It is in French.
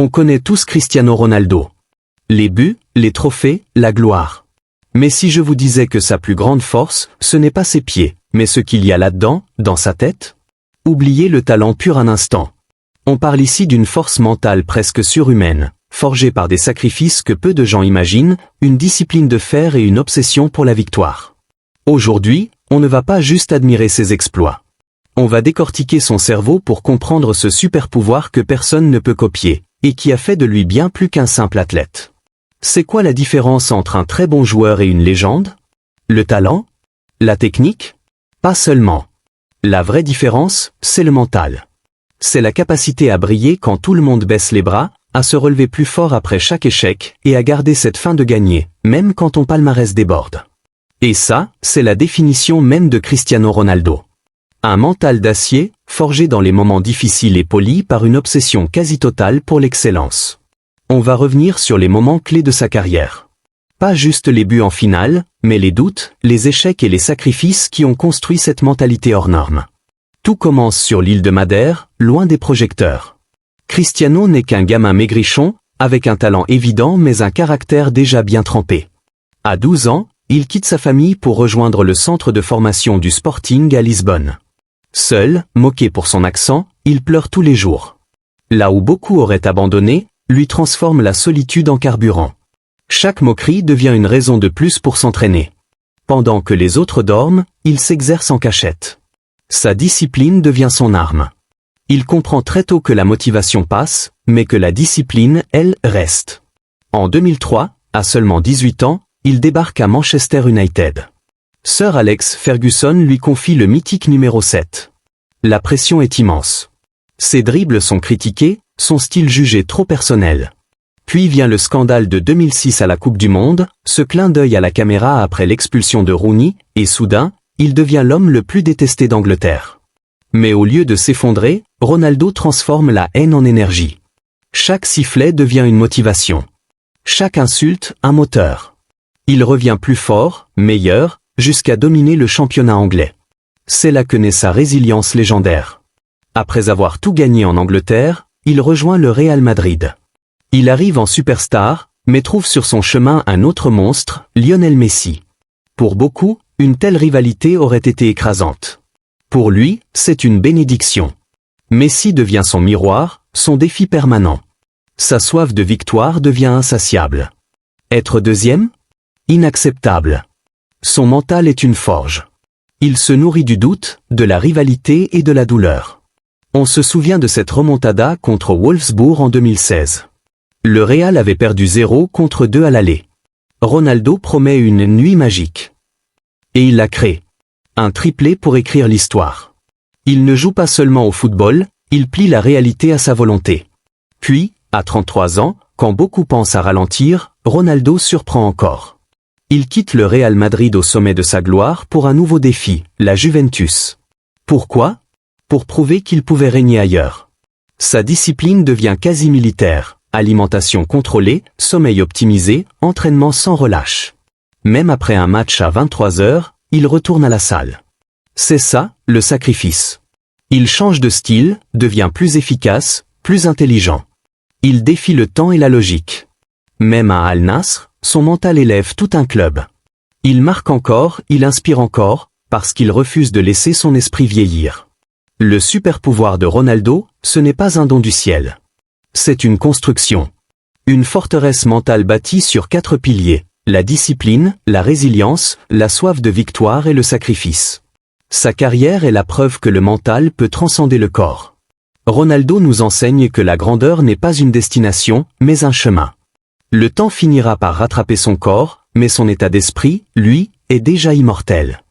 On connaît tous Cristiano Ronaldo. Les buts, les trophées, la gloire. Mais si je vous disais que sa plus grande force, ce n'est pas ses pieds, mais ce qu'il y a là-dedans, dans sa tête? Oubliez le talent pur un instant. On parle ici d'une force mentale presque surhumaine, forgée par des sacrifices que peu de gens imaginent, une discipline de fer et une obsession pour la victoire. Aujourd'hui, on ne va pas juste admirer ses exploits. On va décortiquer son cerveau pour comprendre ce super pouvoir que personne ne peut copier, et qui a fait de lui bien plus qu'un simple athlète. C'est quoi la différence entre un très bon joueur et une légende? Le talent? La technique? Pas seulement. La vraie différence, c'est le mental. C'est la capacité à briller quand tout le monde baisse les bras, à se relever plus fort après chaque échec, et à garder cette faim de gagner, même quand ton palmarès déborde. Et ça, c'est la définition même de Cristiano Ronaldo. Un mental d'acier, forgé dans les moments difficiles et poli par une obsession quasi totale pour l'excellence. On va revenir sur les moments clés de sa carrière. Pas juste les buts en finale, mais les doutes, les échecs et les sacrifices qui ont construit cette mentalité hors norme. Tout commence sur l'île de Madère, loin des projecteurs. Cristiano n'est qu'un gamin maigrichon, avec un talent évident mais un caractère déjà bien trempé. À 12 ans, il quitte sa famille pour rejoindre le centre de formation du Sporting à Lisbonne. Seul, moqué pour son accent, il pleure tous les jours. Là où beaucoup auraient abandonné, lui transforme la solitude en carburant. Chaque moquerie devient une raison de plus pour s'entraîner. Pendant que les autres dorment, il s'exerce en cachette. Sa discipline devient son arme. Il comprend très tôt que la motivation passe, mais que la discipline, elle, reste. En 2003, à seulement 18 ans, il débarque à Manchester United. Sir Alex Ferguson lui confie le mythique numéro 7. La pression est immense. Ses dribbles sont critiqués, son style jugé trop personnel. Puis vient le scandale de 2006 à la Coupe du Monde, ce clin d'œil à la caméra après l'expulsion de Rooney, et soudain, il devient l'homme le plus détesté d'Angleterre. Mais au lieu de s'effondrer, Ronaldo transforme la haine en énergie. Chaque sifflet devient une motivation. Chaque insulte, un moteur. Il revient plus fort, meilleur, jusqu'à dominer le championnat anglais. C'est là que naît sa résilience légendaire. Après avoir tout gagné en Angleterre, il rejoint le Real Madrid. Il arrive en superstar, mais trouve sur son chemin un autre monstre, Lionel Messi. Pour beaucoup, une telle rivalité aurait été écrasante. Pour lui, c'est une bénédiction. Messi devient son miroir, son défi permanent. Sa soif de victoire devient insatiable. Être deuxième? Inacceptable. Son mental est une forge. Il se nourrit du doute, de la rivalité et de la douleur. On se souvient de cette remontada contre Wolfsburg en 2016. Le Real avait perdu 0-2 à l'aller. Ronaldo promet une nuit magique. Et il la crée. Un triplé pour écrire l'histoire. Il ne joue pas seulement au football, il plie la réalité à sa volonté. Puis, à 33 ans, quand beaucoup pensent à ralentir, Ronaldo surprend encore. Il quitte le Real Madrid au sommet de sa gloire pour un nouveau défi, la Juventus. Pourquoi? Pour prouver qu'il pouvait régner ailleurs. Sa discipline devient quasi militaire, alimentation contrôlée, sommeil optimisé, entraînement sans relâche. Même après un match à 23 heures, il retourne à la salle. C'est ça, le sacrifice. Il change de style, devient plus efficace, plus intelligent. Il défie le temps et la logique. Même à Al Nassr, son mental élève tout un club. Il marque encore, il inspire encore, parce qu'il refuse de laisser son esprit vieillir. Le super pouvoir de Ronaldo, ce n'est pas un don du ciel. C'est une construction. Une forteresse mentale bâtie sur 4 piliers, la discipline, la résilience, la soif de victoire et le sacrifice. Sa carrière est la preuve que le mental peut transcender le corps. Ronaldo nous enseigne que la grandeur n'est pas une destination, mais un chemin. Le temps finira par rattraper son corps, mais son état d'esprit, lui, est déjà immortel.